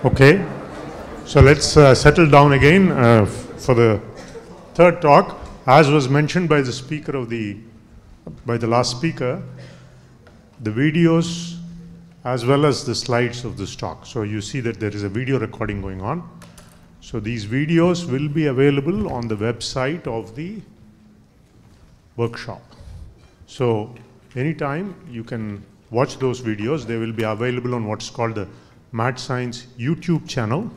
Okay, so let's settle down again for the third talk. As was mentioned by the speaker by the last speaker, the videos as well as the slides of this talk. So you see that there is a video recording going on. So these videos will be available on the website of the workshop. So anytime you can watch those videos. They will be available on what's called the Math Science YouTube channel.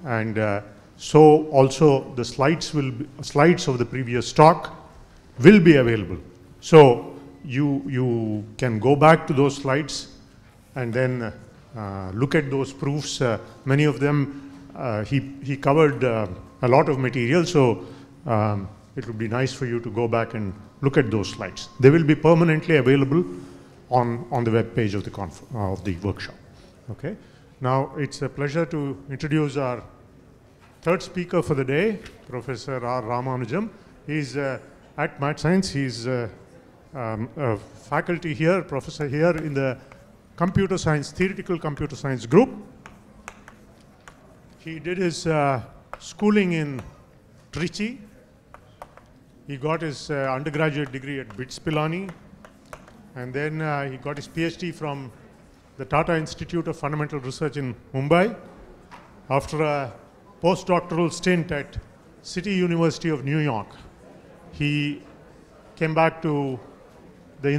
And so also the slides of the previous talk will be available. So you can go back to those slides and then look at those proofs. Many of them he covered a lot of material, so it would be nice for you to go back and look at those slides. They will be permanently available on the web page of the workshop. Okay. Now it's a pleasure to introduce our third speaker for the day, Professor R. Ramanujam. He's at Math Science. He's a faculty here, professor here in the computer science, theoretical computer science group. He did his schooling in Trichy. He got his undergraduate degree at BITS Pilani, and then he got his PhD from the Tata Institute of Fundamental Research in Mumbai. After a postdoctoral stint at City University of New York, he came back to the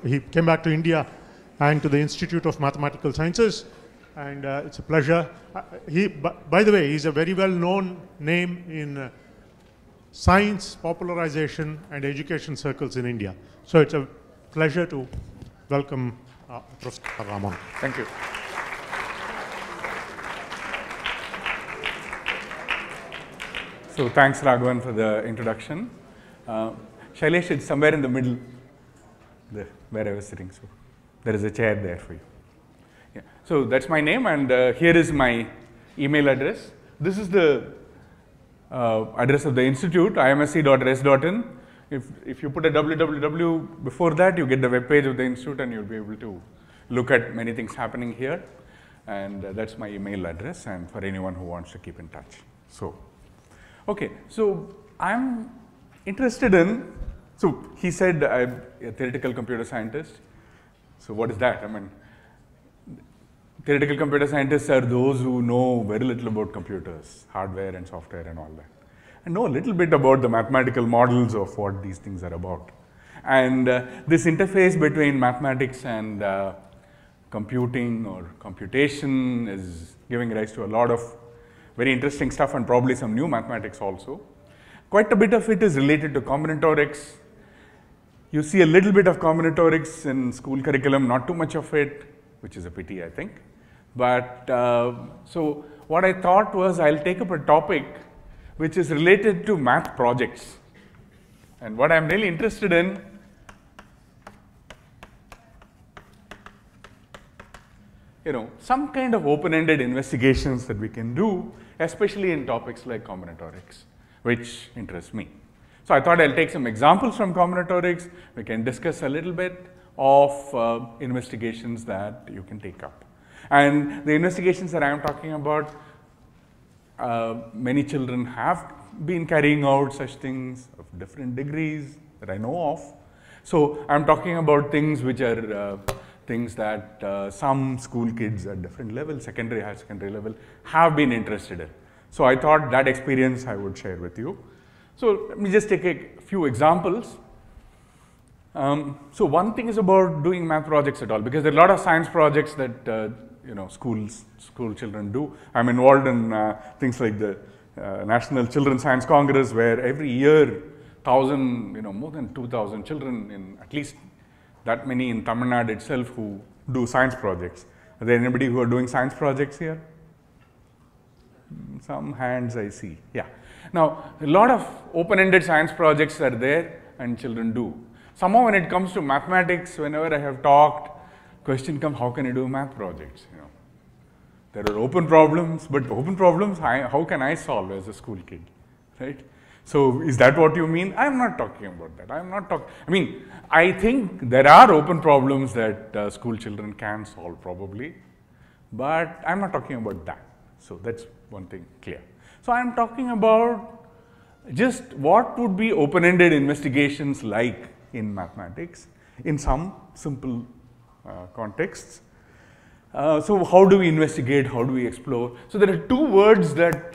he came back to India and to the Institute of Mathematical Sciences, and it's a pleasure. By the way, he's a very well-known name in science popularization and education circles in India. So it's a pleasure to welcome Professor Raman. Thank you. So thanks, Raghavan, for the introduction. Shailesh, it's somewhere in the middle, where I was sitting. So there is a chair there for you. Yeah. So that's my name, and here is my email address. This is the address of the institute, imsc.res.in. If you put a www before that, you get the web page of the institute, and you'll be able to look at many things happening here. And that's my email address, and for anyone who wants to keep in touch. So, okay, so I'm interested in, so he said I'm a theoretical computer scientist. So what is that? I mean, theoretical computer scientists are those who know very little about computers, hardware and software and all that, and know a little bit about the mathematical models of what these things are about. And this interface between mathematics and computing or computation is giving rise to a lot of very interesting stuff, and probably some new mathematics also. Quite a bit of it is related to combinatorics. You see a little bit of combinatorics in school curriculum, not too much of it, which is a pity, I think. But so what I thought was I'll take up a topic which is related to math projects. And what I'm really interested in some kind of open-ended investigations that we can do, especially in topics like combinatorics, which interests me. So I thought I'll take some examples from combinatorics. We can discuss a little bit of investigations that you can take up. And the investigations that I'm talking about, many children have been carrying out such things of different degrees that I know of. So I'm talking about things which are things that some school kids at different levels, secondary, higher secondary level, have been interested in. So I thought that experience I would share with you. So let me just take a few examples. So one thing is about doing math projects at all, because there are a lot of science projects that school children do. I'm involved in things like the National Children's Science Congress, where every year more than 2,000 children, in at least that many in Tamil Nadu itself, who do science projects. Are there anybody who are doing science projects here? Some hands I see. Yeah. Now, a lot of open-ended science projects are there and children do. Somehow when it comes to mathematics, whenever I have talked, question comes, how can I do math projects? There are open problems, but open problems, how can I solve as a school kid, right? So is that what you mean? I'm not talking about that. I'm not talking, I think there are open problems that school children can solve probably, But I'm not talking about that. So that's one thing clear. So I'm talking about just what would be open-ended investigations like in mathematics in some simple contexts. So how do we investigate? How do we explore? So there are two words that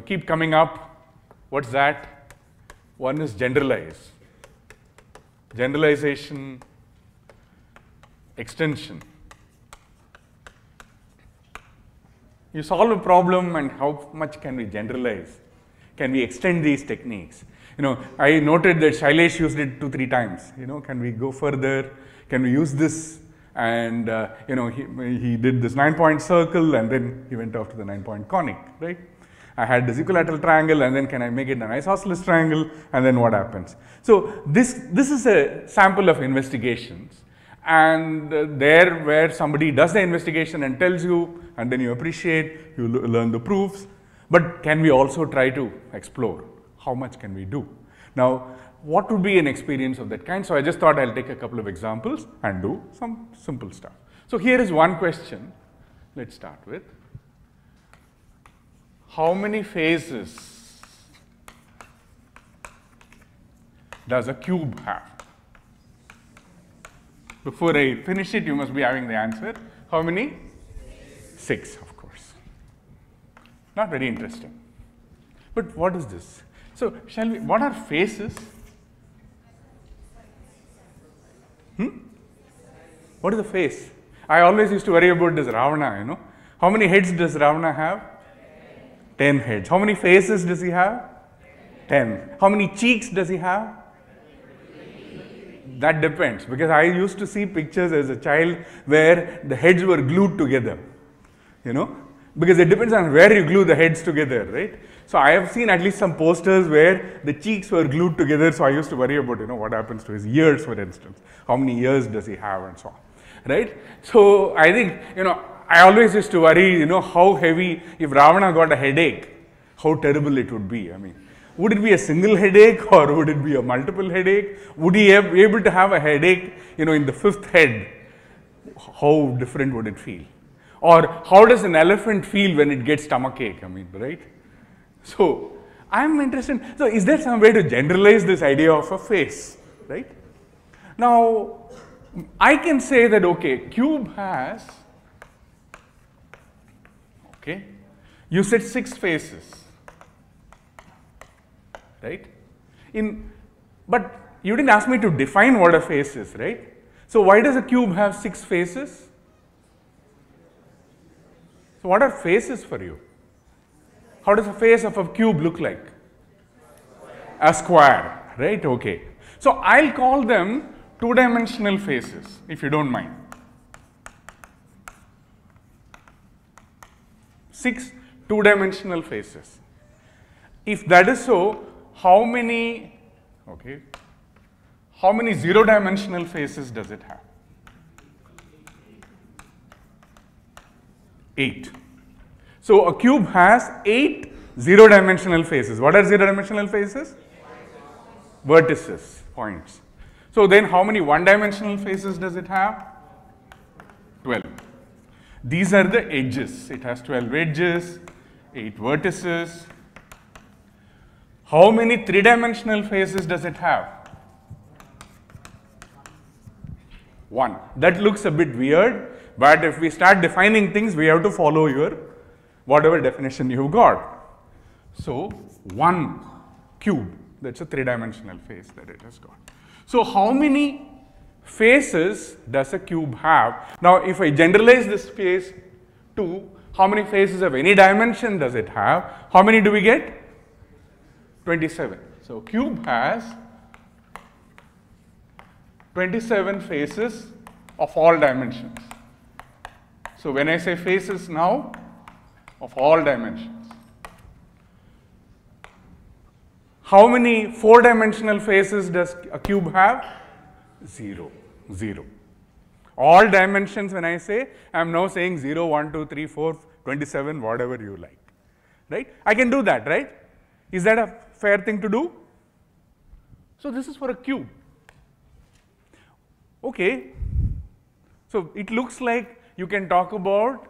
keep coming up. What's that? One is generalize. Generalization, extension. You solve a problem and how much can we generalize? Can we extend these techniques? I noted that Shailesh used it 2-3 times. Can we go further? Can we use this? And he did this 9-point circle, and then he went off to the 9-point conic, right? I had this equilateral triangle, and then can I make it an isosceles triangle? And then what happens? So this is a sample of investigations. And there where somebody does the investigation and tells you, and then you appreciate, you learn the proofs. But can we also try to explore? How much can we do? Now, what would be an experience of that kind? So I just thought I'll take a couple of examples and do some simple stuff. So here is one question. Let's start with. How many faces does a cube have? Before I finish it, you must be having the answer. How many? 6, of course. Not very interesting. But what is this? So, what are faces? What is a face? I always used to worry about this Ravana, How many heads does Ravana have? 10 heads. How many faces does he have? 10. How many cheeks does he have? That depends, because I used to see pictures as a child where the heads were glued together, because it depends on where you glue the heads together, right? So I have seen at least some posters where the cheeks were glued together, so I used to worry about, what happens to his ears, for instance. How many ears does he have and so on, right? So I think, I always used to worry, how heavy, if Ravana got a headache, how terrible it would be. I mean, would it be a single headache or would it be a multiple headache? Would he be able to have a headache, in the 5th head? How different would it feel? Or how does an elephant feel when it gets stomachache? I mean, right? So I'm interested. So is there some way to generalize this idea of a face, right? Now, I can say that, okay, cube has, okay, you said 6 faces. Right? But you didn't ask me to define what a face is, right? So why does a cube have 6 faces? So what are faces for you? How does a face of a cube look like? A square, right? Okay. So I'll call them 2-dimensional faces, if you don't mind. 6 2-dimensional faces. If that is so, how many 0-dimensional faces does it have? 8. So a cube has 8 0-dimensional faces. What are 0-dimensional faces? Vertices, points. So then how many 1-dimensional faces does it have? 12. These are the edges. It has 12 edges, 8 vertices. How many 3-dimensional faces does it have? 1. That looks a bit weird, but if we start defining things, we have to follow your whatever definition you've got. So 1 cube, that's a 3-dimensional face that it has got. So how many faces does a cube have? Now if I generalize this face to how many faces of any dimension does it have? How many do we get? 27. So cube has 27 faces of all dimensions. So when I say faces now, of all dimensions. How many 4-dimensional faces does a cube have? 0. 0. All dimensions, when I say, I am now saying 0, 1, 2, 3, 4, 27, whatever you like. Right? I can do that, right? Is that a fair thing to do? So this is for a cube. Okay. So it looks like You can talk about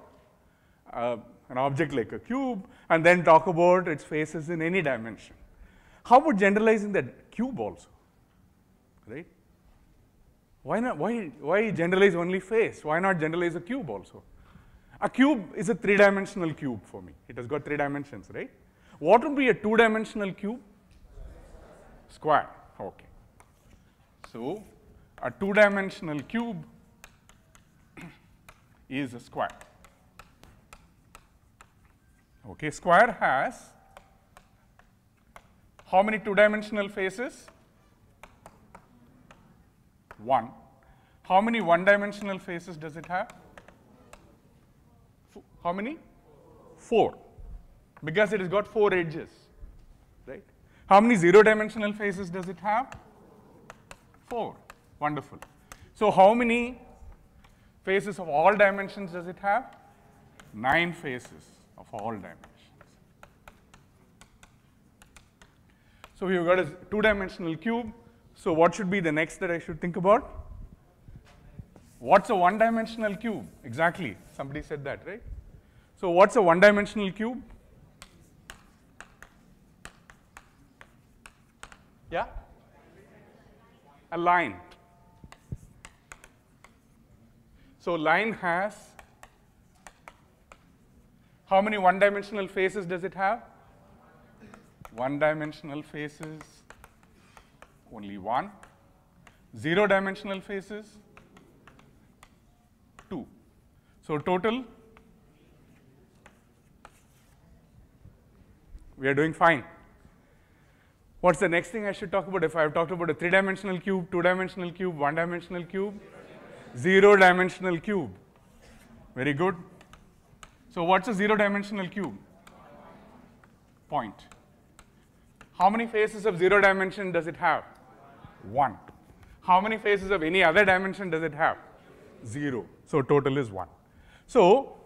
an object like a cube and then talk about its faces in any dimension. How about generalizing that cube also, right? Why not? Why generalize only face? Why not generalize a cube also? A cube is a three-dimensional cube for me. It has got 3 dimensions, right? What would be a 2-dimensional cube? Square. Okay. So a 2-dimensional cube is a square. Okay, square has how many 2-dimensional faces? 1. How many 1-dimensional faces does it have? How many? 4. Because it has got 4 edges, right? How many 0-dimensional faces does it have? 4. Wonderful. So how many faces of all dimensions does it have? 9 faces of all dimensions. So we've got a 2-dimensional cube. So what should be the next that I should think about? What's a 1-dimensional cube? Exactly. Somebody said that, right? So what's a 1-dimensional cube? Yeah? A line. So line has how many 1-dimensional faces does it have? 1-dimensional faces, only 1. 0-dimensional faces, 2. So total, we are doing fine. What's the next thing I should talk about? If I have talked about a 3-dimensional cube, 2-dimensional cube, 1-dimensional cube, 0-dimensional cube. Very good. So what's a 0-dimensional cube? Point. How many faces of 0 dimension does it have? 1. How many faces of any other dimension does it have? 0. So total is 1. So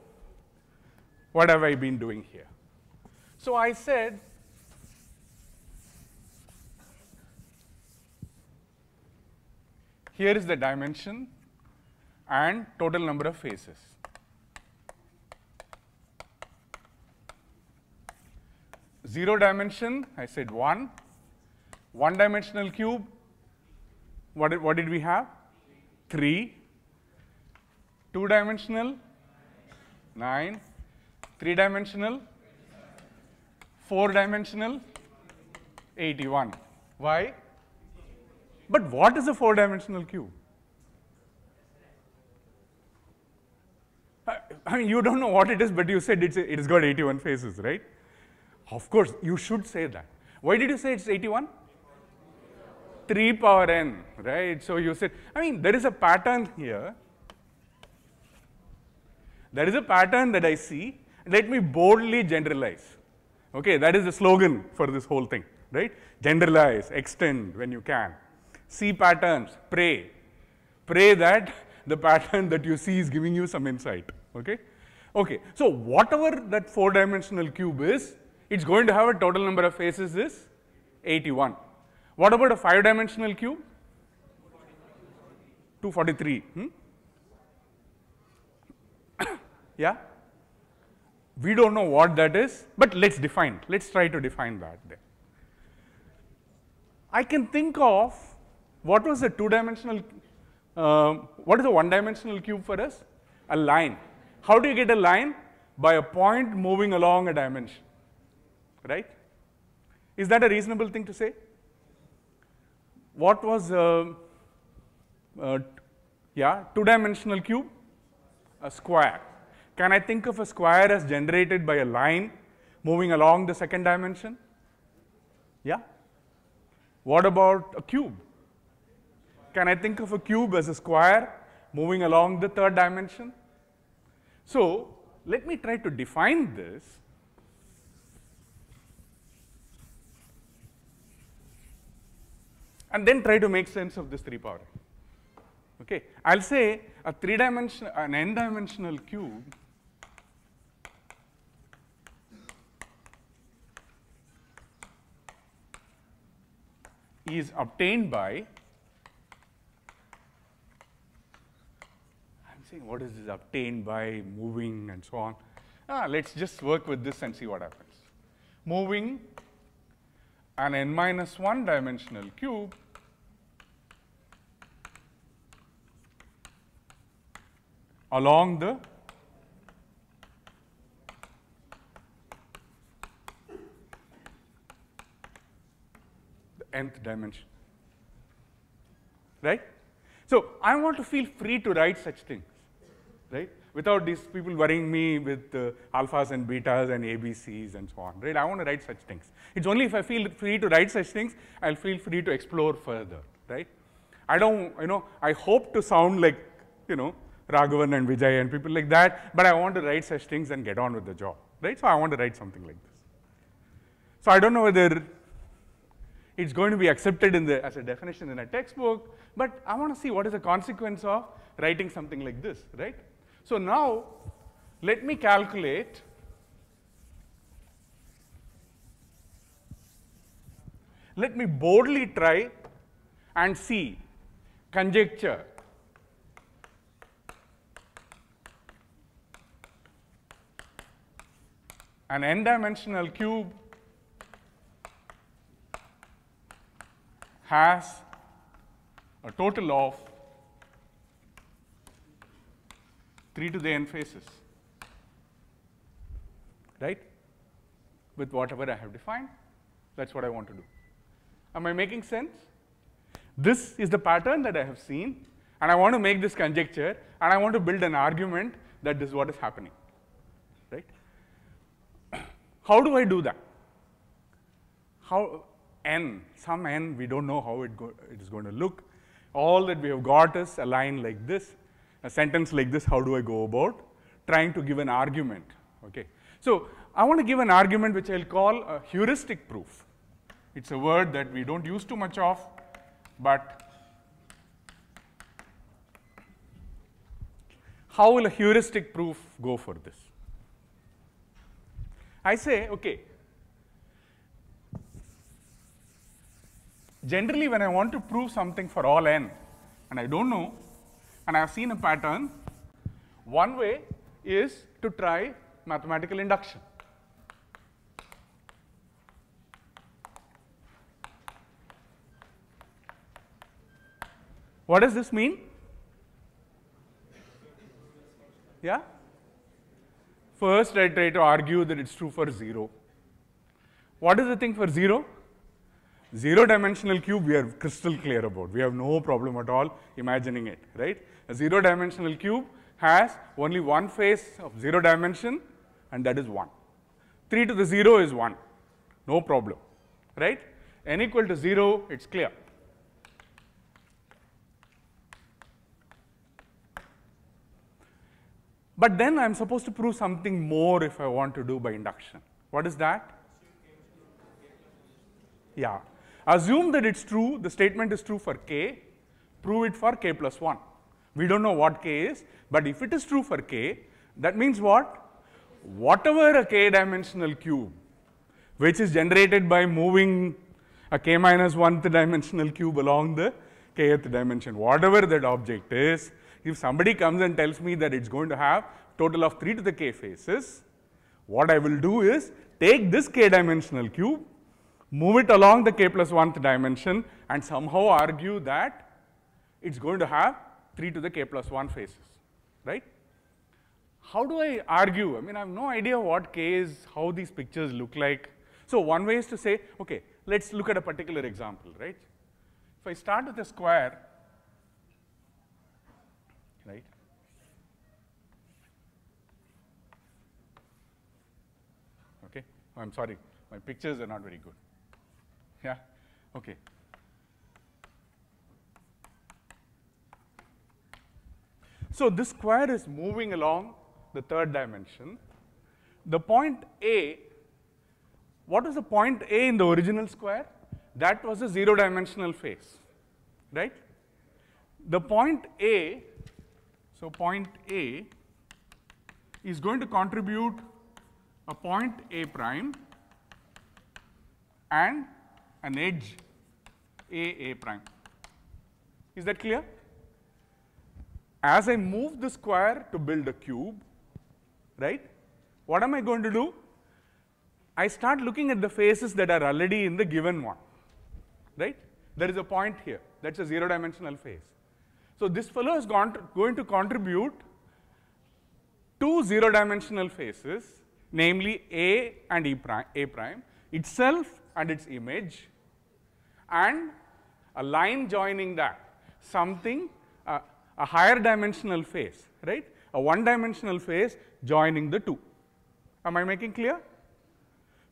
what have I been doing here? So I said here is the dimension and total number of faces. Zero dimension, I said 1. 1-dimensional cube, what did we have? 3. 2-dimensional, 9. 3-dimensional, 4-dimensional, 81. Why? But what is a 4-dimensional cube? I mean, you don't know what it is, but you said it has got 81 faces, right? Of course, you should say that. Why did you say it's 81? 3 power n, right? So you said, I mean, there is a pattern here. There is a pattern that I see. Let me boldly generalize. Okay, that is the slogan for this whole thing, right? Generalize, extend when you can. See patterns, pray. Pray that the pattern that you see is giving you some insight, okay? Okay, so whatever that 4-dimensional cube is, it's going to have a total number of faces is 81. What about a 5-dimensional cube? 243. Yeah? We don't know what that is, but let's define. Let's try to define that then. I can think of what was a 2-dimensional, what is a 1-dimensional cube for us? A line. How do you get a line? By a point moving along a dimension. Right? Is that a reasonable thing to say? What was yeah, 2-dimensional cube? A square. Can I think of a square as generated by a line moving along the 2nd dimension? Yeah? What about a cube? Can I think of a cube as a square moving along the 3rd dimension? So let me try to define this. And then try to make sense of this 3 power n. Okay, I'll say a 3-dimensional, an n-dimensional cube is obtained by, I'm see what is this obtained by moving and so on. Let's just work with this and see what happens. Moving an n-1 dimensional cube along the nth dimension, right? So I want to feel free to write such things, right? Without these people worrying me with alphas and betas and ABCs and so on, right? I want to write such things. It's only if I feel free to write such things, I'll feel free to explore further, right? I don't, I hope to sound like, Raghavan and Vijay and people like that, but I want to write such things and get on with the job, right? So I want to write something like this. So I don't know whether it's going to be accepted as a definition in a textbook, but I want to see what is the consequence of writing something like this, right? So now, let me calculate let me boldly try and see conjecture an n-dimensional cube has a total of 3 to the n faces, right? With whatever I have defined, that's what I want to do. Am I making sense? This is the pattern that I have seen, and I want to make this conjecture, and I want to build an argument that this is what is happening, right? How do I do that? How n, some n, we don't know how it is going to look. All that we have got is a line like this, a sentence like this. How do I go about trying to give an argument? Okay. So I want to give an argument which I'll call a heuristic proof. It's a word that we don't use too much of, but how will a heuristic proof go for this? I say, okay, generally when I want to prove something for all n, and I don't know, and I have seen a pattern, one way is to try mathematical induction. What does this mean? Yeah? First, I try to argue that it's true for 0. What is the thing for 0? 0-dimensional cube we are crystal clear about. We have no problem at all imagining it, right? A 0-dimensional cube has only one face of 0 dimension, and that is 1. 3 to the 0 is 1. No problem, right? N equal to 0, it's clear. But then I'm supposed to prove something more if I want to do by induction. What is that? Yeah. Assume that it's true, the statement is true for k, prove it for k plus 1. We don't know what k is, but if it is true for k, that means what? Whatever a k-dimensional cube, which is generated by moving a k minus 1th dimensional cube along the kth dimension, whatever that object is, if somebody comes and tells me that it's going to have total of 3 to the k faces, what I will do is take this k-dimensional cube, move it along the k plus 1th dimension, and somehow argue that it's going to have 3 to the k plus 1 faces, right? How do I argue? I mean, I have no idea what k is, how these pictures look like. So one way is to say, okay, let's look at a particular example, right? If I start with a square, right? Okay, oh, I'm sorry, my pictures are not very good. Yeah, okay. So this square is moving along the 3rd dimension. The point A, what was the point A in the original square? That was a 0-dimensional face, right? The point A, so point A is going to contribute a point A prime and an edge A prime. Is that clear? as I move the square to build a cube, right, what am I going to do? I start looking at the faces that are already in the given one, right? There is a point here, that's a zero-dimensional face. So this fellow is going to contribute two zero-dimensional faces, namely A and A prime, itself and its image, and a line joining that, something, a higher dimensional face, right? A one-dimensional face joining the two. Am I making clear?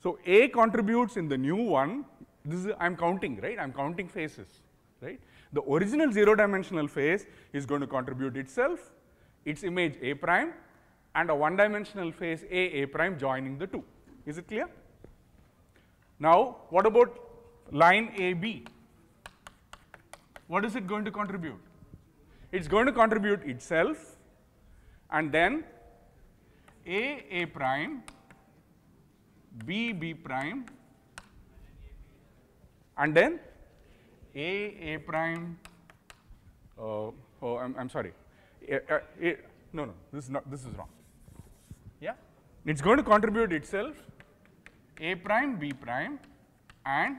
So A contributes in the new one. This is, I'm counting, right? I'm counting faces, right? The original zero-dimensional face is going to contribute itself, its image A prime, and a one-dimensional face A prime joining the two. Is it clear? Now, what about line AB? What is it going to contribute? It's going to contribute itself, and then A prime, B prime, and then A prime. I'm sorry. No, this is not. This is wrong. Yeah, it's going to contribute itself, A prime, B prime, and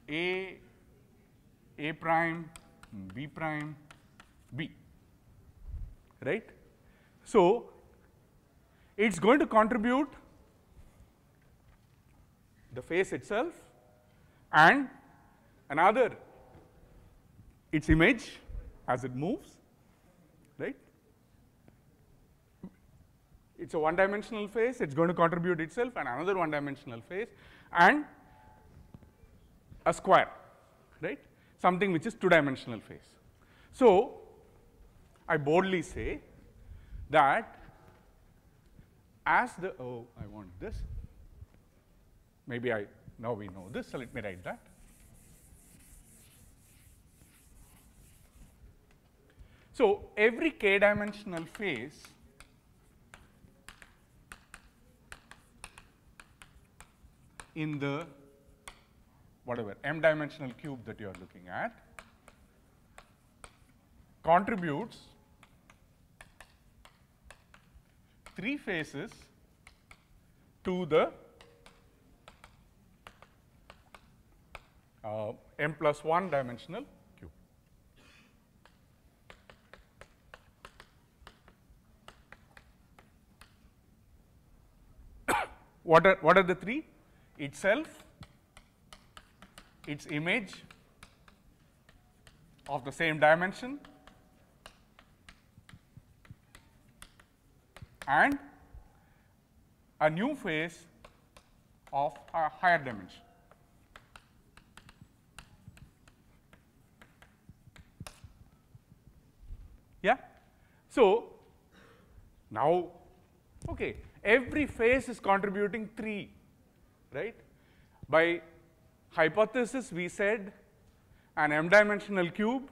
A prime, B prime, B. Right. So it's going to contribute the face itself and another its image as it moves, right? It's a one-dimensional face, it's going to contribute itself and another one-dimensional face and a square, right? Something which is two-dimensional face. So I boldly say that as the, oh, I want this. Maybe now we know this, so let me write that. So every k-dimensional face in the whatever m-dimensional cube that you are looking at contributes three faces to the m plus 1 dimensional cube. What are the three? Itself, its image of the same dimension, and a new face of a higher dimension. Yeah. So now, okay, every face is contributing 3, right? By hypothesis, we said an m-dimensional cube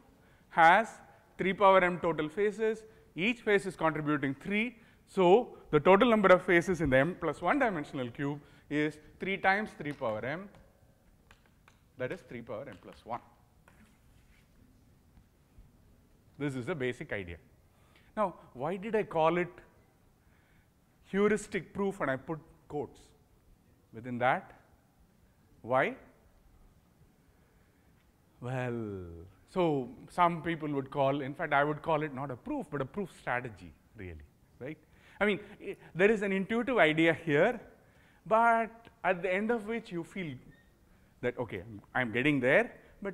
has 3 power m total faces. Each face is contributing 3. So the total number of faces in the m plus 1 dimensional cube is 3 times 3 power m. That is 3 power m plus 1. This is the basic idea. Now, why did I call it heuristic proof and I put quotes within that? Why? Well, so some people would call, in fact, I would call it not a proof, but a proof strategy, really, right? I mean, there is an intuitive idea here, but at the end of which you feel that, okay, I'm getting there, but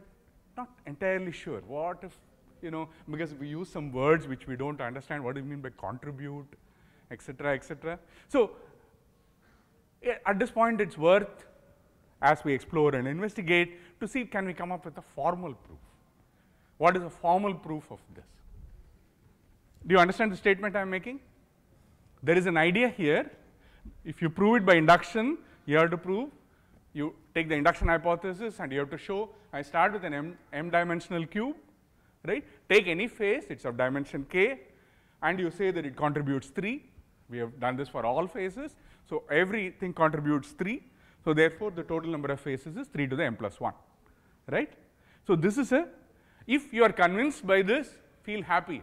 not entirely sure. What if, you know, because we use some words which we don't understand, what do you mean by contribute, etc., etc. So at this point, it's worth, as we explore and investigate, to see can we come up with a formal proof. What is a formal proof of this? Do you understand the statement I am making? There is an idea here. If you prove it by induction, you have to prove, you take the induction hypothesis and you have to show, I start with an m-dimensional cube, right? Take any face, it's of dimension k, and you say that it contributes 3. We have done this for all faces. So everything contributes 3. So therefore, the total number of faces is 3 to the m plus 1, right? So this is a, if you are convinced by this, feel happy,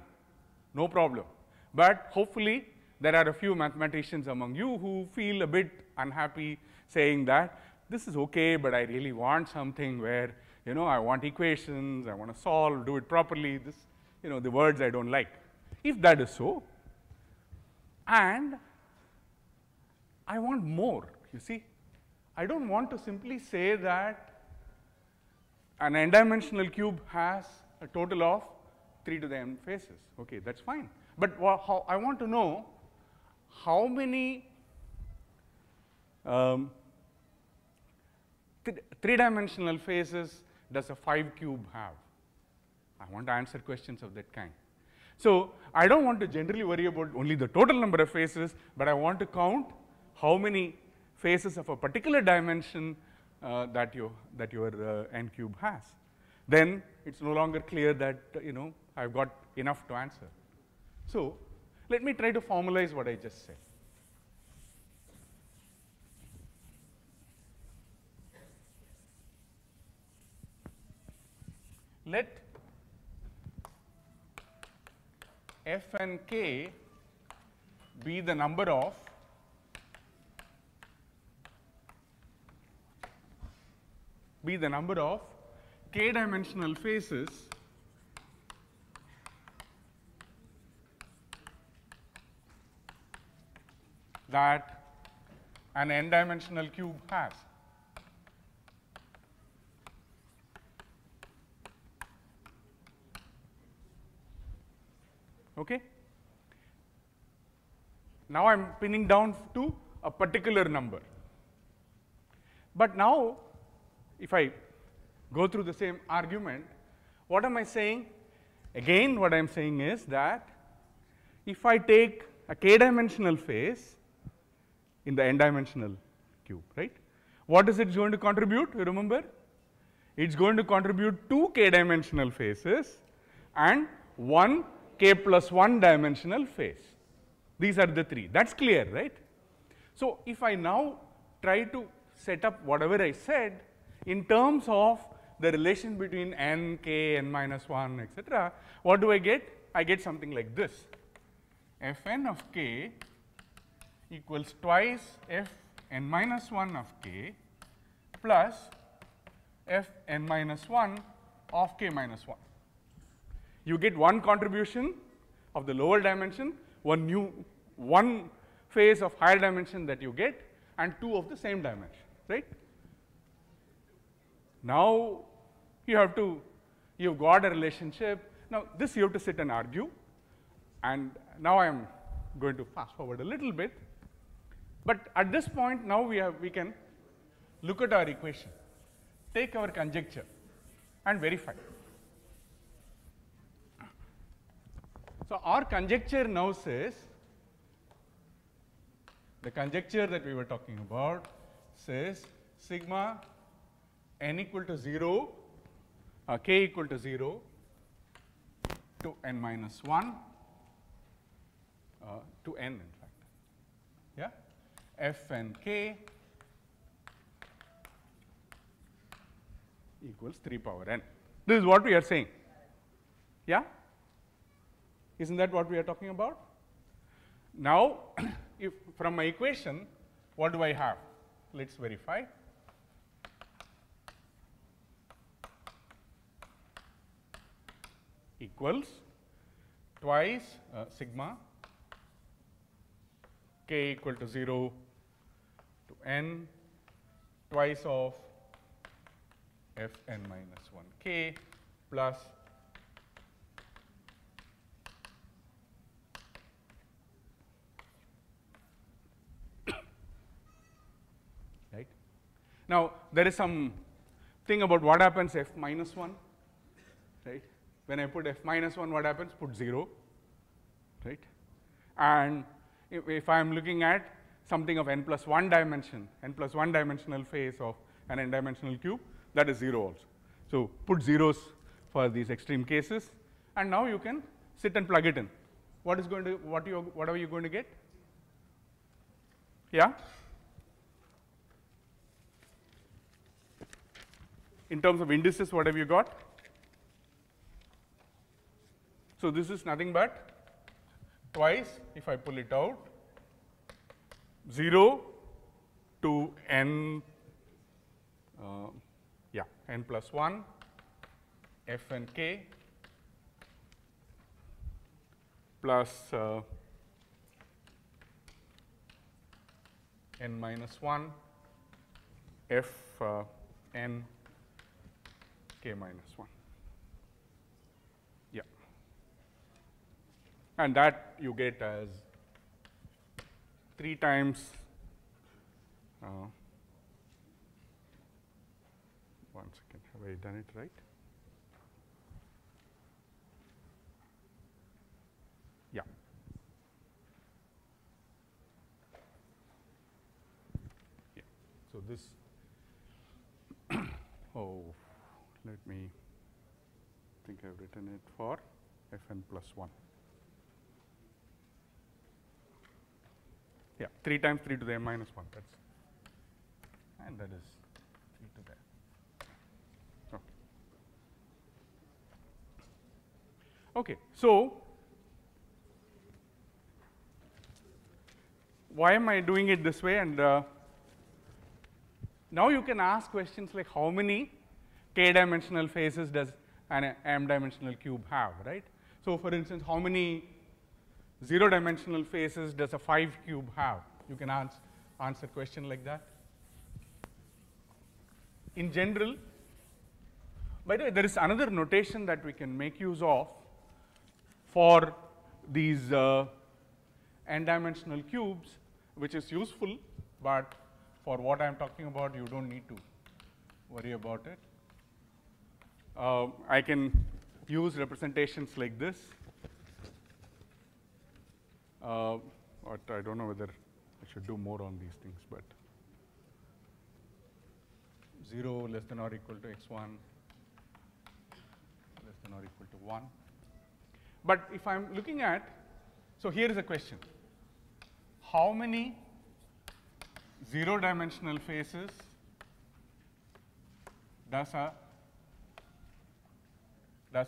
no problem. But hopefully, there are a few mathematicians among you who feel a bit unhappy saying that this is okay, but I really want something where, I want equations, I want to solve, do it properly, this, the words I don't like. If that is so, and I want more, you see. I don't want to simply say that an n-dimensional cube has a total of 3 to the n faces. Okay, that's fine. But how I want to know how many three-dimensional faces does a 5 cube have? I want to answer questions of that kind. So, I don't want to generally worry about only the total number of faces, but I want to count how many faces of a particular dimension that your n cube has. Then it's no longer clear that I've got enough to answer. So, let me try to formalize what I just said. Let f and k be the number of k-dimensional faces that an n-dimensional cube has. Okay? Now, I am pinning down to a particular number. But now, if I go through the same argument, what am I saying? Again, what I am saying is that if I take a k-dimensional face in the n-dimensional cube, right? What is it going to contribute? You remember? It's going to contribute 2 k-dimensional faces and 1 k plus 1 dimensional face. These are the 3. That's clear, right? So, if I now try to set up whatever I said in terms of the relation between n, k, n minus 1, etc., what do I get? I get something like this. Fn of k equals twice Fn minus 1 of k plus Fn minus 1 of k minus 1. You get one contribution of the lower dimension, one phase of higher dimension that you get, and 2 of the same dimension, right? Now, you've got a relationship. Now, this you have to sit and argue, and now I am going to fast forward a little bit. But at this point, now we can look at our equation, take our conjecture, and verify. So, our conjecture now says, the conjecture that we were talking about says sigma n equal to 0, k equal to 0 to n minus 1 to n, in fact. Yeah, f and k equals 3 power n. This is what we are saying. Yeah? Isn't that what we are talking about? Now, if from my equation, what do I have? Let's verify. Equals twice sigma k equal to 0 to n twice of Fn minus 1 k plus right. Now, there is some thing about what happens f minus 1, right. When I put f minus 1, what happens? Put 0, right. And if I am looking at something of n plus 1 dimension, n plus 1 dimensional face of an n dimensional cube, that is 0 also. So, put zeros for these extreme cases, and now you can sit and plug it in. What is going to, what are you going to get? Yeah? In terms of indices, what have you got? So, this is nothing but twice if I pull it out, 0 to n, n plus 1 f and k plus n minus 1 f n k minus 1. Yeah. And that you get as 3 times 1 second, have I done it right? Yeah. Yeah. So this, oh, let me think I've written it for fn plus 1. Yeah, 3 times 3 to the n minus 1, that's, and that is 3 to the. Okay, so why am I doing it this way? And now you can ask questions like how many k-dimensional faces does an m-dimensional cube have, right? So, for instance, how many 0-dimensional faces does a 5 cube have? You can answer a question like that. In general, by the way, there is another notation that we can make use of for these n-dimensional cubes, which is useful, but for what I am talking about, you don't need to worry about it. I can use representations like this. But I don't know whether I should do more on these things, but 0 less than or equal to x1 less than or equal to 1. But if I am looking at, so here is a question, how many 0-dimensional faces does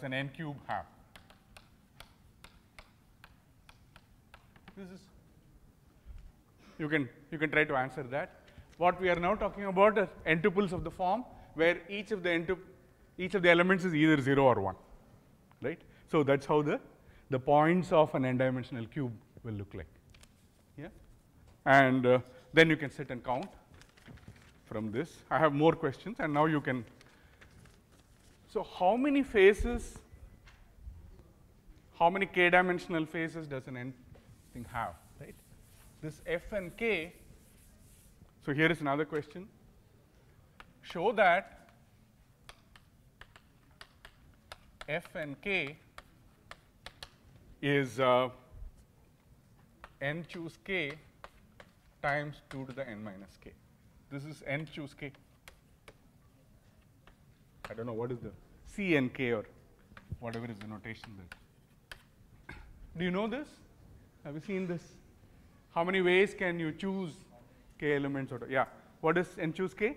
an n cube have? This is, you can try to answer that. What we are now talking about is n tuples of the form where each of the elements is either 0 or 1, right? So that's how the points of an n-dimensional cube will look like. Yeah, and then you can sit and count from this. I have more questions, and now you can. So how many faces? How many k-dimensional faces does an n thing have? Right. This f and k. So here is another question. Show that f and k is n choose k times 2 to the n minus k. This is n choose k. I don't know what is the c n k or whatever is the notation there. Do you know this? Have you seen this? How many ways can you choose k elements? Or yeah, what is n choose k?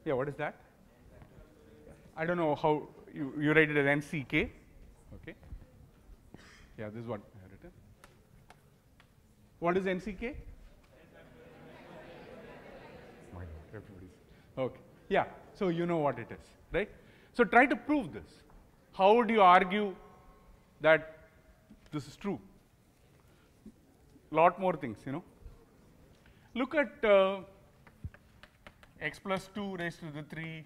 Yeah, what is that? I don't know how you write it as n c k. Okay. Yeah, this is what I have written. What is NCK? My God, everybody's okay. Yeah, so you know what it is, right? So try to prove this. How would you argue that this is true? Lot more things, you know. Look at x plus 2 raised to the 3,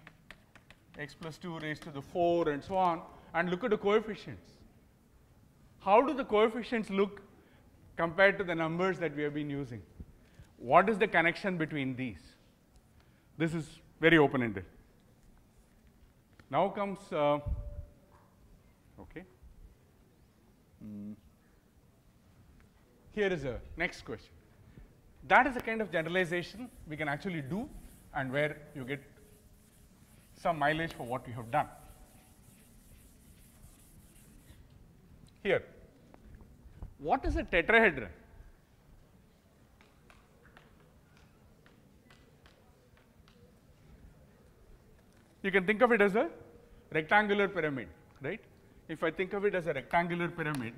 x plus 2 raised to the 4, and so on, and look at the coefficients. How do the coefficients look compared to the numbers that we have been using? What is the connection between these? This is very open-ended. Now comes, okay. Here is a next question. That is a kind of generalization we can actually do, and where you get some mileage for what you have done. Here, what is a tetrahedron? You can think of it as a rectangular pyramid, right? If I think of it as a rectangular pyramid,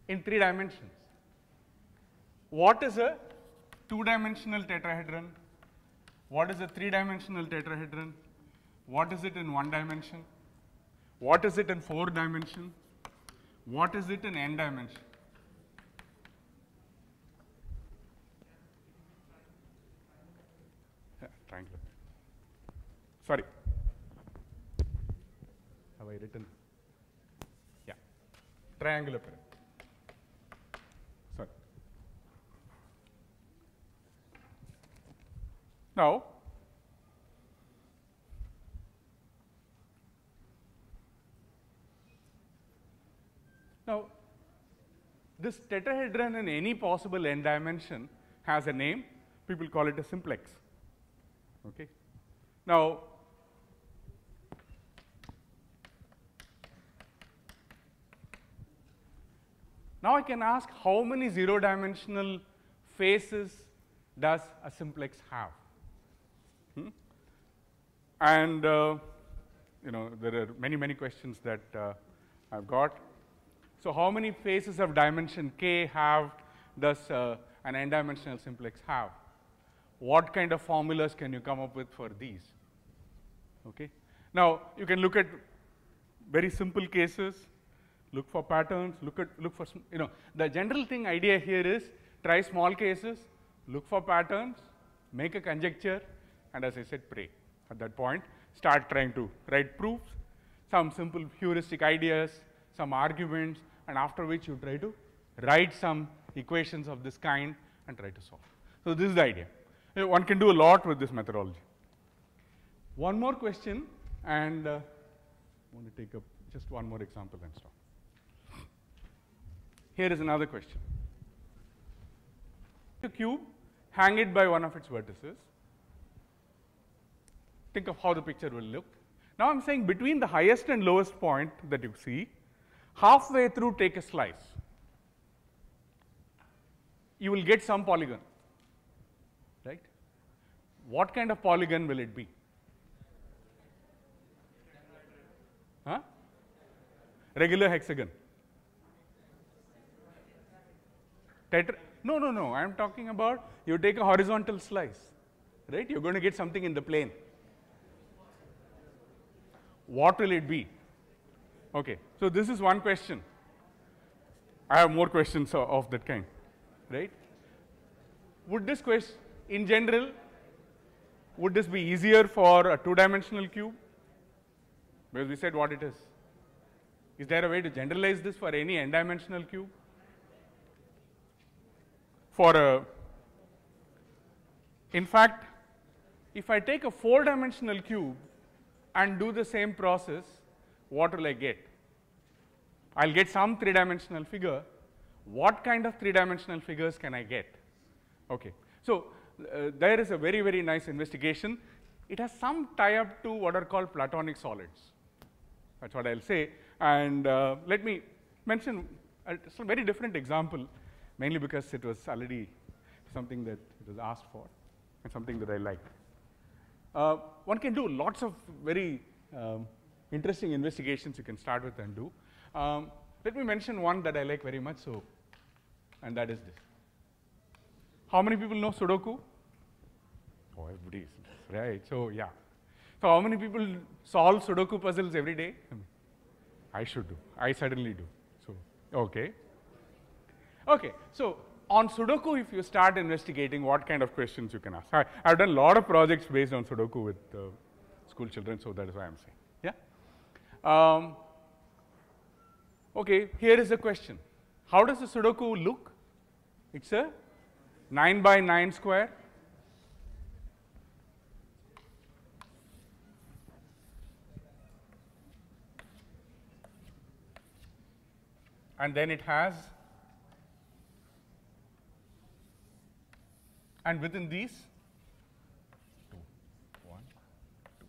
in 3 dimensions. What is a 2-dimensional tetrahedron? What is a 3-dimensional tetrahedron? What is it in 1 dimension? What is it in 4 dimension? What is it in n dimension? Triangular. Sorry. Have I written? Yeah. Triangular pyramid. Sorry. Now, this tetrahedron in any possible n dimension has a name. People call it a simplex. Okay. Now, I can ask how many 0-dimensional faces does a simplex have? And there are many questions that I've got. So, how many faces of dimension k does an n-dimensional simplex have? What kind of formulas can you come up with for these? Okay. Now, you can look at very simple cases, look for patterns, look for the general idea here is try small cases, look for patterns, make a conjecture, and as I said, pray. At that point, start trying to write proofs, some simple heuristic ideas, some arguments, and after which you try to write some equations of this kind and try to solve. So, this is the idea. One can do a lot with this methodology. One more question, and I want to take up just one more example and stop. Here is another question. A cube, hang it by one of its vertices. Think of how the picture will look. Now, I am saying between the highest and lowest point that you see, halfway through take a slice. You will get some polygon, right? What kind of polygon will it be? Huh? Regular hexagon. No. I am talking about you take a horizontal slice, right? You are going to get something in the plane. What will it be? Okay. So, this is one question. I have more questions of that kind, right? Would this question, in general, would this be easier for a 2-dimensional cube? Because we said what it is. Is there a way to generalize this for any n-dimensional cube? In fact, if I take a 4-dimensional cube and do the same process, what will I get? I will get some 3-dimensional figure. What kind of 3-dimensional figures can I get? Okay. So, there is a very nice investigation. It has some tie-up to what are called Platonic solids. That is what I will say. And let me mention a very different example, mainly because it was already something that it was asked for and something that I liked. One can do lots of very interesting investigations you can start with and do. Let me mention one that I like very much, and that is this. How many people know Sudoku? Oh, everybody is, right. So, yeah. So, how many people solve Sudoku puzzles every day? I should do. I certainly do. So, okay. Okay. So, on Sudoku, if you start investigating what kind of questions you can ask. I have done a lot of projects based on Sudoku with school children, so that is why I am saying. Yeah. Okay, here is a question. How does the Sudoku look? It is a 9 by 9 square. And then it has, and within these, 2, 1, 2.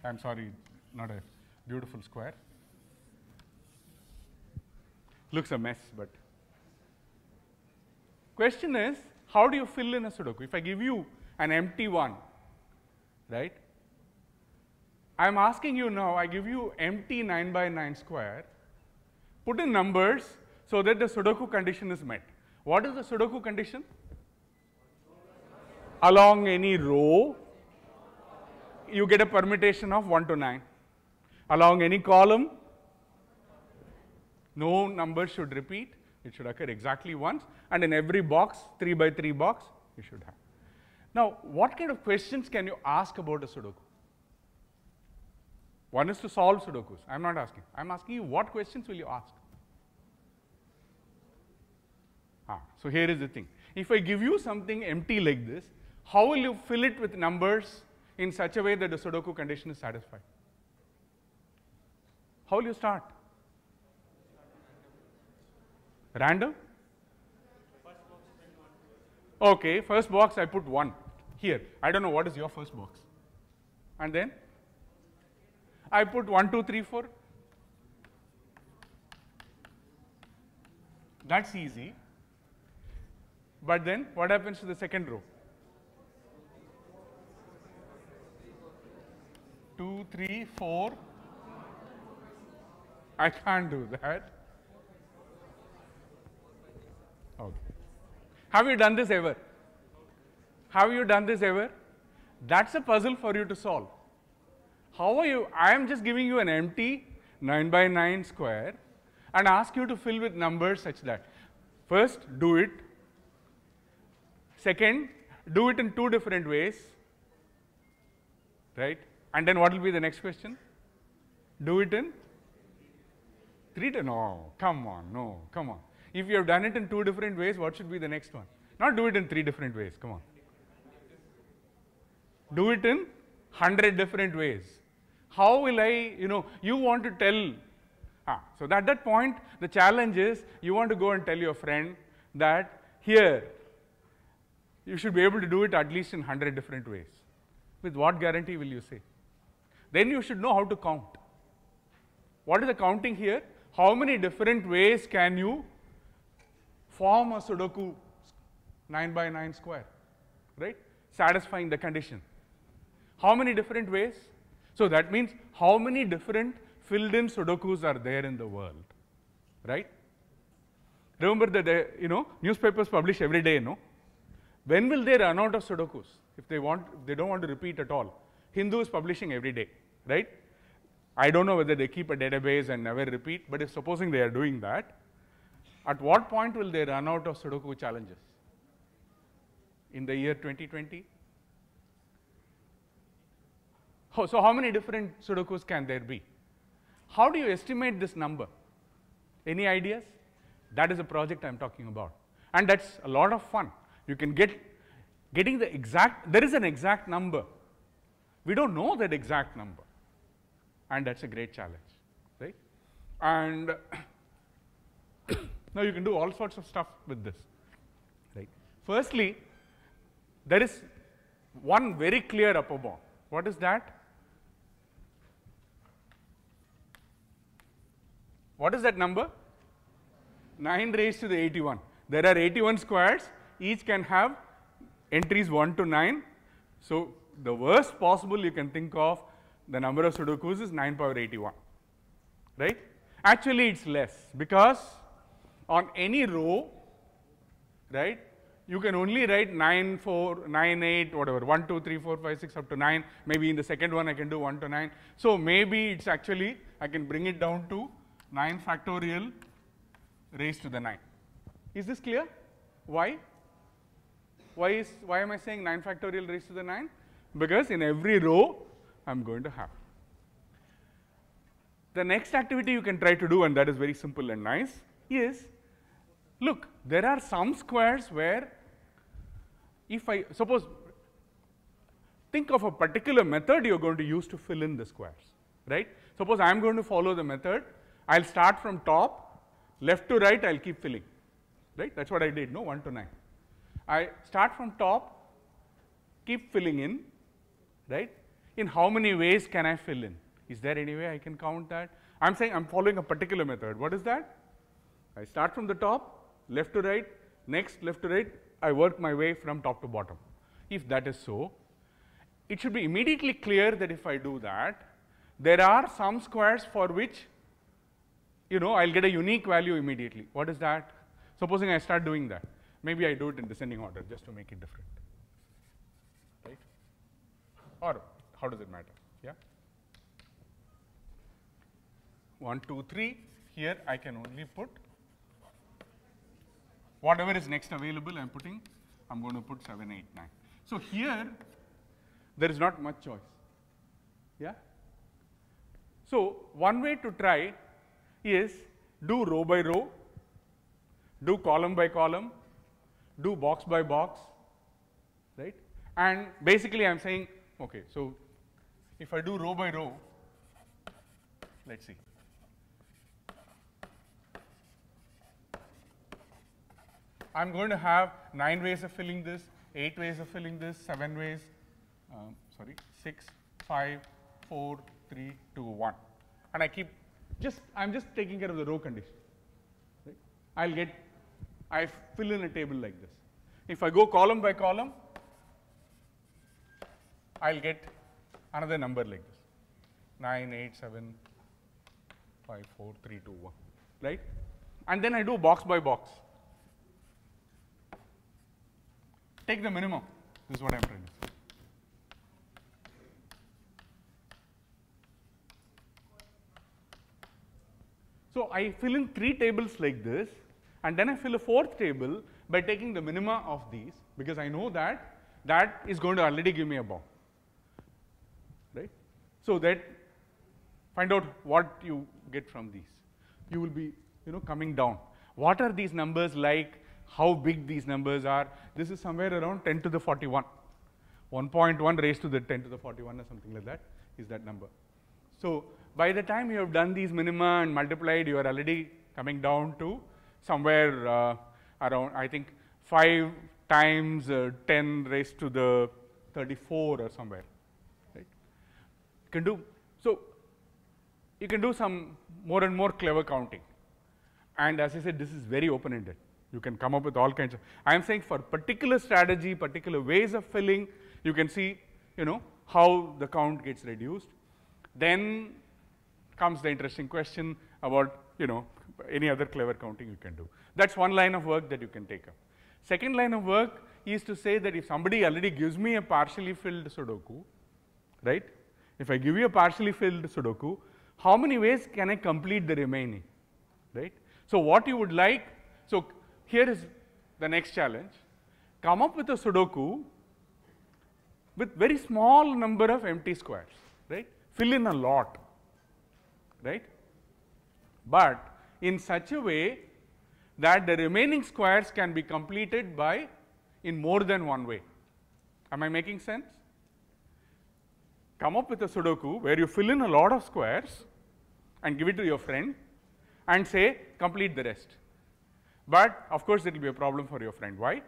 I am sorry, not a beautiful square. Looks a mess, but question is, how do you fill in a Sudoku? If I give you an empty one, right? I am asking you now, I give you empty 9 by 9 square, put in numbers so that the Sudoku condition is met. What is the Sudoku condition? Along any row, you get a permutation of 1 to 9. Along any column, no number should repeat. It should occur exactly once. And in every box, 3 by 3 box, you should have. Now, what kind of questions can you ask about a Sudoku? One is to solve Sudokus. I am not asking. I am asking you, what questions will you ask? So here is the thing. If I give you something empty like this, how will you fill it with numbers in such a way that the Sudoku condition is satisfied? How will you start? Random? Okay, first box I put 1 here. I don't know what is your first box. And then I put 1, 2, 3, 4. That's easy. But then what happens to the second row? 2, 3, 4. I can't do that. Okay. Have you done this ever? Have you done this ever? That's a puzzle for you to solve. How are you? I am just giving you an empty 9 by 9 square and ask you to fill with numbers such that first do it. Second, do it in 2 different ways, right? And then what will be the next question? Do it in 3 to no, come on, no, come on. If you have done it in 2 different ways, what should be the next one? Not do it in 3 different ways, come on. Do it in 100 different ways. How will I, you want to tell, so at that point, the challenge is, you want to go and tell your friend that here, you should be able to do it at least in 100 different ways. With what guarantee will you say? Then you should know how to count. What is the counting here? How many different ways can you form a Sudoku 9 by 9 square, right? Satisfying the condition. How many different ways? So that means how many different filled in Sudokus are there in the world, right? Remember that newspapers publish every day, no? When will they run out of Sudokus? If they don't want to repeat at all. Hindu is publishing every day, right? I don't know whether they keep a database and never repeat, but if supposing they are doing that, at what point will they run out of Sudoku challenges? In the year 2020? So how many different Sudokus can there be? How do you estimate this number? Any ideas? That is a project I am talking about. And that's a lot of fun. You can getting the exact, there is an exact number. We don't know that exact number. And that's a great challenge, right? And now you can do all sorts of stuff with this, right? Firstly, there is one very clear upper bound. What is that? What is that number? 9 raised to the 81. There are 81 squares. Each can have entries 1 to 9. So the worst possible you can think of, the number of Sudokus is 9 power 81, right? Actually, it's less because on any row, right, you can only write 9, 4, 9, 8, whatever, 1, 2, 3, 4, 5, 6 up to 9. Maybe in the second one I can do 1 to 9. So maybe it's actually, I can bring it down to 9 factorial raised to the 9. Is this clear? Why? Why am I saying 9 factorial raised to the 9? Because in every row, I'm going to have. The next activity you can try to do, and that is very simple and nice, is, look, there are some squares where, if I, suppose, think of a particular method you're going to use to fill in the squares, right? Suppose I'm going to follow the method, I'll start from top, left to right, I'll keep filling, right? That's what I did, no, 1 to 9. I start from top, keep filling in, right? In how many ways can I fill in? Is there any way I can count that? I'm saying I'm following a particular method. What is that? I start from the top, left to right, next left to right, I work my way from top to bottom. If that is so, it should be immediately clear that if I do that, there are some squares for which, I'll get a unique value immediately. What is that? Supposing I start doing that. Maybe I do it in descending order just to make it different. Right? Or how does it matter? Yeah? 1, 2, 3. Here I can only put whatever is next available. I'm going to put 7, 8, 9. So here there is not much choice. Yeah? So one way to try is do row by row, do column by column, do box by box, right? And basically I'm saying, okay, so if I do row by row, let's see. I'm going to have 9 ways of filling this, 8 ways of filling this, 7 ways, 6, 5, 4, 3, 2, 1. And I'm just taking care of the row condition. Right? I fill in a table like this. If I go column by column, I'll get another number like this. 9, 8, 7, 5, 4, 3, 2, 1. Right? And then I do box by box. Take the minimum. This is what I'm trying to say. So I fill in 3 tables like this, and then I fill a 4th table by taking the minima of these, because I know that that is going to already give me a bound. Right? So that find out what you get from these. You will be coming down. What are these numbers like? How big these numbers are? This is somewhere around 10 to the 41. 1.1 raised to the 10 to the 41 or something like that is that number. So by the time you have done these minima and multiplied, you are already coming down to somewhere around, I think, 5 times 10 raised to the 34 or somewhere. Right? You can do some more and more clever counting. And as I said, this is very open-ended. You can come up with all kinds of. I am saying for particular strategy, particular ways of filling, you can see, how the count gets reduced. Then comes the interesting question about, any other clever counting you can do. That's one line of work that you can take up. Second line of work is to say that if somebody already gives me a partially filled Sudoku, right? If I give you a partially filled Sudoku, how many ways can I complete the remaining, right? So what you would like, so here is the next challenge. Come up with a Sudoku with very small number of empty squares, right? Fill in a lot, right? But in such a way that the remaining squares can be completed in more than one way. Am I making sense? Come up with a Sudoku where you fill in a lot of squares and give it to your friend and say, complete the rest. But of course, it will be a problem for your friend. Why?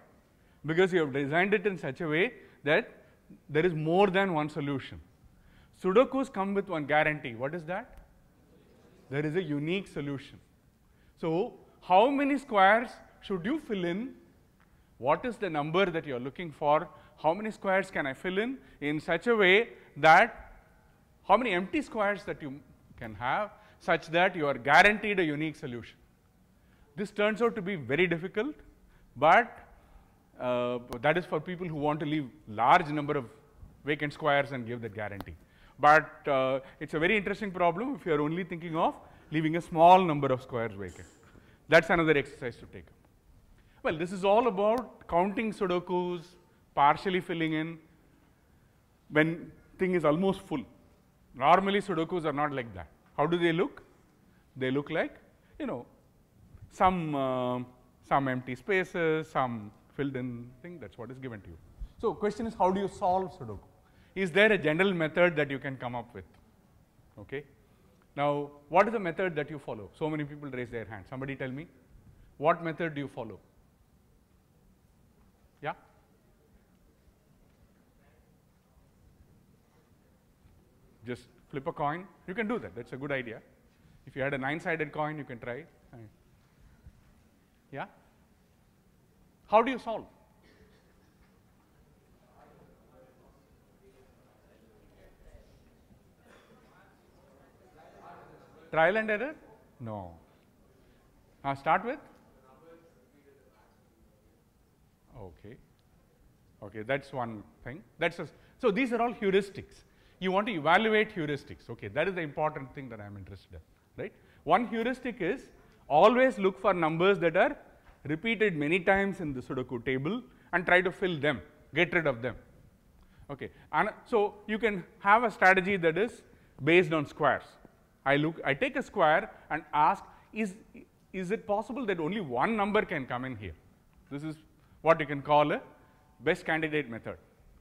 Because you have designed it in such a way that there is more than one solution. Sudokus come with one guarantee. What is that? There is a unique solution. So how many squares should you fill in? What is the number that you are looking for? How many squares can I fill in such a way that how many empty squares that you can have such that you are guaranteed a unique solution? This turns out to be very difficult, but that is for people who want to leave large number of vacant squares and give that guarantee. But it's a very interesting problem if you are only thinking of leaving a small number of squares vacant. That's another exercise to take up. Well, this is all about counting Sudokus, partially filling in when thing is almost full. Normally Sudokus are not like that. How do they look? They look like, some empty spaces, some filled in thing. That's what is given to you. So question is, how do you solve Sudoku? Is there a general method that you can come up with? Okay. Now, what is the method that you follow? So many people raise their hand. Somebody tell me, what method do you follow? Yeah? Just flip a coin. You can do that. That's a good idea. If you had a 9-sided coin, you can try. Yeah? How do you solve? Trial and error? No. Now start with? Okay. Okay, that's one thing. So these are all heuristics. You want to evaluate heuristics. Okay, that is the important thing that I am interested in, right? One heuristic is always look for numbers that are repeated many times in the Sudoku table and try to fill them, get rid of them. Okay, and so you can have a strategy that is based on squares. I take a square and ask, is it possible that only one number can come in here? This is what you can call a best candidate method,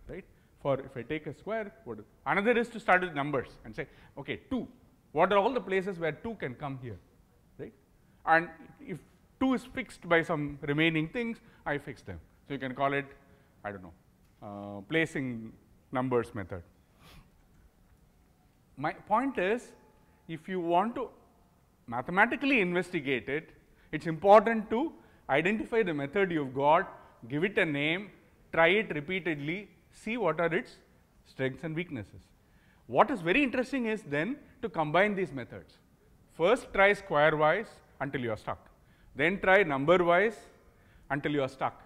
right? For if I take a square, another is to start with numbers and say, okay, 2. What are all the places where 2 can come here, right? And if 2 is fixed by some remaining things, I fix them. So you can call it, I don't know, placing numbers method. My point is, if you want to mathematically investigate it, it's important to identify the method you've got, give it a name, try it repeatedly, see what are its strengths and weaknesses. What is very interesting is then to combine these methods. First try square wise until you are stuck, then try number wise until you are stuck.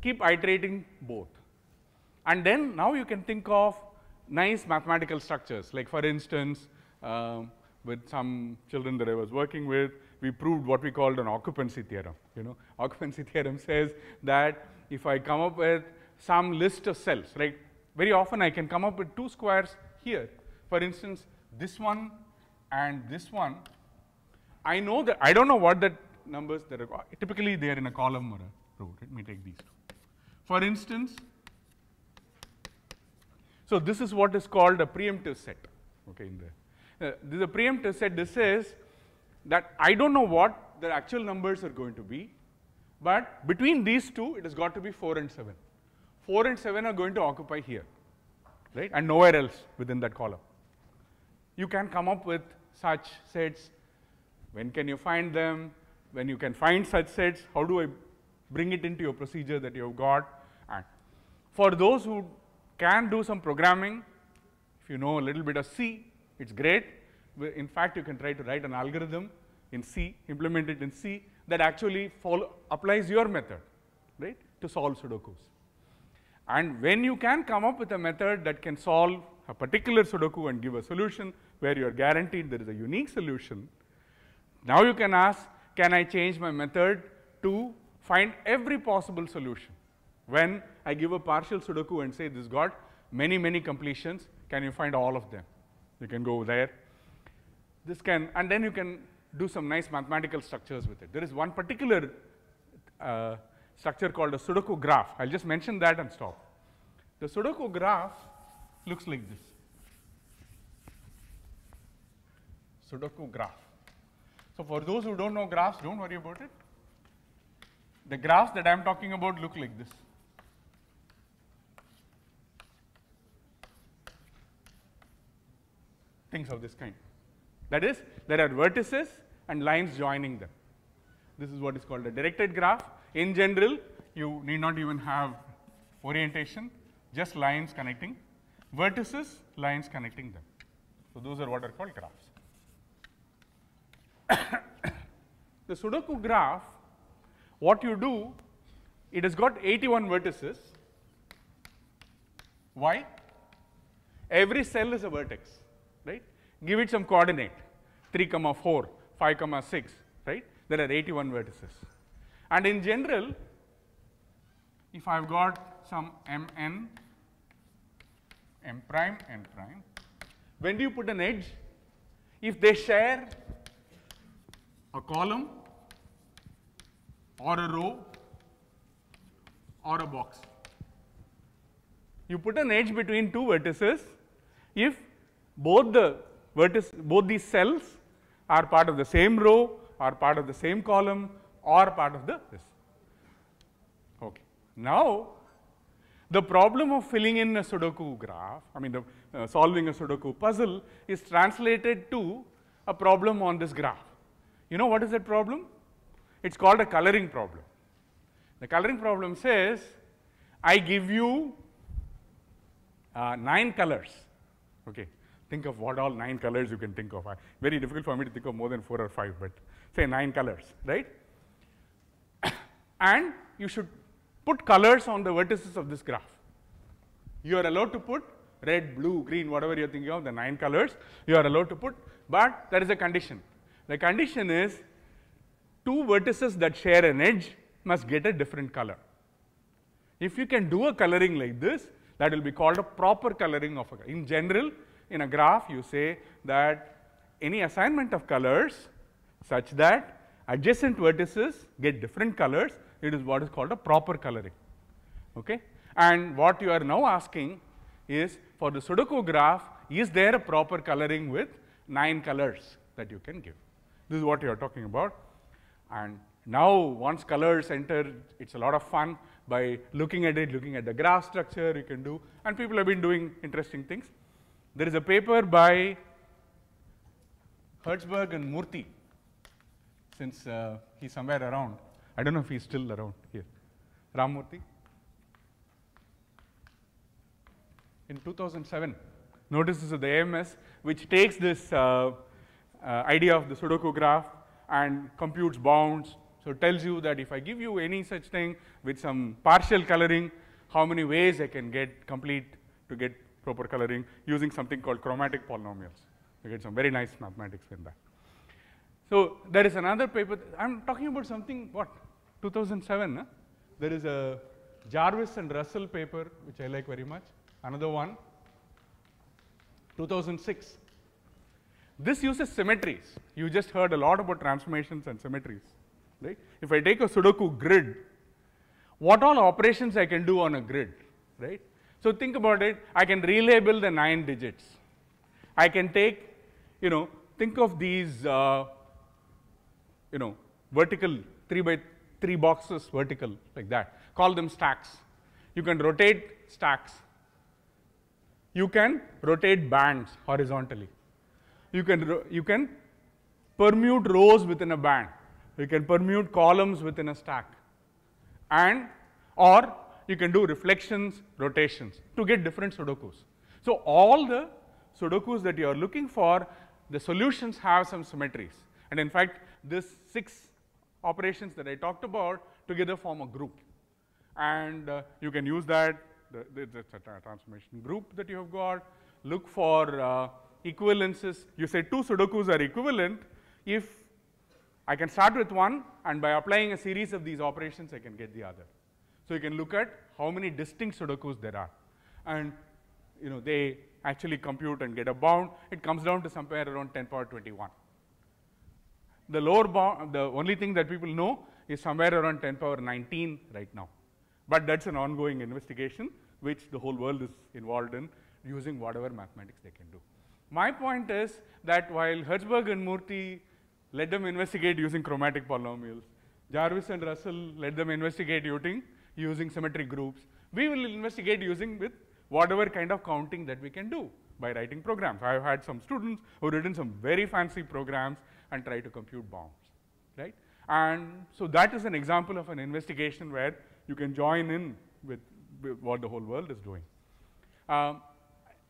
Keep iterating both. And then now you can think of nice mathematical structures, like for instance, with some children that I was working with, we proved what we called an occupancy theorem. You know, occupancy theorem says that if I come up with some list of cells, right, very often I can come up with 2 squares here. For instance, this one and this one, I know that, I don't know what the numbers that are, typically they are in a column or a row. Let me take these 2. For instance, so this is what is called a preemptive set. Okay, this is a preemptive set. This says that I don't know what the actual numbers are going to be, but between these two, it has got to be 4 and 7. 4 and 7 are going to occupy here, right, and nowhere else within that column. You can come up with such sets. When can you find them? When you can find such sets, how do I bring it into your procedure that you have got? And for those who can do some programming, if you know a little bit of C, it's great. In fact, you can try to write an algorithm in C, implement it in C, that actually applies your method, right, to solve Sudokus. And when you can come up with a method that can solve a particular Sudoku and give a solution where you are guaranteed there is a unique solution, now you can ask, can I change my method to find every possible solution? When I give a partial Sudoku and say this got many, many completions, can you find all of them? You can go there. This can, and then you can do some nice mathematical structures with it. There is one particular structure called a Sudoku graph. I'll just mention that and stop. The Sudoku graph looks like this. Sudoku graph. So for those who don't know graphs, don't worry about it. The graphs that I'm talking about look like this. Things of this kind. That is, there are vertices and lines joining them. This is what is called a directed graph. In general, you need not even have orientation, just lines connecting. Vertices, lines connecting them. So those are what are called graphs. The Sudoku graph, what you do, it has got 81 vertices. Why? Every cell is a vertex, right? Give it some coordinate, 3, 4, 5, 6, right? There are 81 vertices. And in general, if I have got some Mn, M prime, N prime, when do you put an edge? If they share a column or a row or a box. You put an edge between two vertices if both these cells are part of the same row, or part of the same column, or part of this. Okay. Now, the problem of filling in a Sudoku graph, solving a Sudoku puzzle, is translated to a problem on this graph. You know what is that problem? It's called a coloring problem. The coloring problem says, I give you 9 colors. Okay. think of what all 9 colors you can think of. Very difficult for me to think of more than 4 or 5, but say 9 colors, right? And you should put colors on the vertices of this graph. You are allowed to put red, blue, green, whatever you're thinking of, the 9 colors, you are allowed to put, but there is a condition. The condition is 2 vertices that share an edge must get a different color. If you can do a coloring like this, that will be called a proper coloring of a graph. In general, in a graph, you say that any assignment of colors such that adjacent vertices get different colors, it is what is called a proper coloring. Okay? And what you are now asking is, for the Sudoku graph, is there a proper coloring with 9 colors that you can give? This is what you are talking about. And now, once colors enter, it's a lot of fun by looking at it, looking at the graph structure you can do, and people have been doing interesting things. There is a paper by Hertzberg and Murthy, since he's somewhere around. I don't know if he's still around here. Ram Murthy. In 2007, notices of the AMS, which takes this idea of the Sudoku graph and computes bounds. So it tells you that if I give you any such thing with some partial coloring, how many ways I can get complete to get proper coloring using something called chromatic polynomials. You get some very nice mathematics in that. So there is another paper, I'm talking about something, what, 2007, huh? There is a Jarvis and Russell paper, which I like very much. Another one, 2006. This uses symmetries. You just heard a lot about transformations and symmetries, right? If I take a Sudoku grid, what all operations I can do on a grid, right? So think about it, I can relabel the 9 digits. I can take, think of these, vertical 3 by 3 boxes vertical like that. Call them stacks. You can rotate stacks. You can rotate bands horizontally. You can permute rows within a band. You can permute columns within a stack. Or you can do reflections, rotations to get different Sudokus. So all the Sudokus that you are looking for, the solutions have some symmetries. And in fact, this 6 operations that I talked about together form a group. And you can use that, it's a transformation group that you have got. Look for equivalences. You say 2 Sudokus are equivalent if I can start with one, and by applying a series of these operations, I can get the other. So you can look at how many distinct Sudokus there are. And they actually compute and get a bound. It comes down to somewhere around 10 power 21. The lower bound, the only thing that people know is somewhere around 10 power 19 right now. But that's an ongoing investigation, which the whole world is involved in, using whatever mathematics they can do. My point is that while Hertzberg and Murthy let them investigate using chromatic polynomials, Jarvis and Russell let them investigate using symmetric groups, we will investigate using with whatever kind of counting that we can do by writing programs. I have had some students who have written some very fancy programs and try to compute bounds, right? And so that is an example of an investigation where you can join in with what the whole world is doing.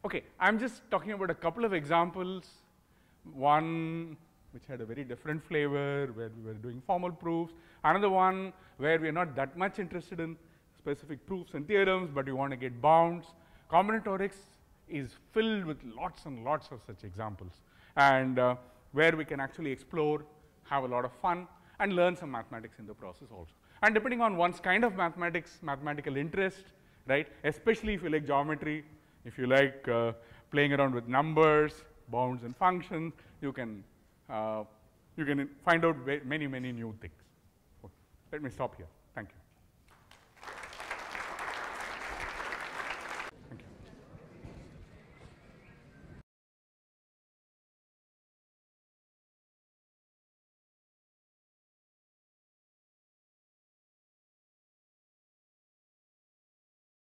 Okay, I'm just talking about a couple of examples. One which had a very different flavor, where we were doing formal proofs. Another one where we are not that much interested in specific proofs and theorems, but we want to get bounds. Combinatorics is filled with lots and lots of such examples, and where we can actually explore, have a lot of fun, and learn some mathematics in the process also. And depending on one's kind of mathematical interest, right, especially if you like geometry, if you like playing around with numbers, bounds and functions, you can find out many, many new things. Okay. Let me stop here.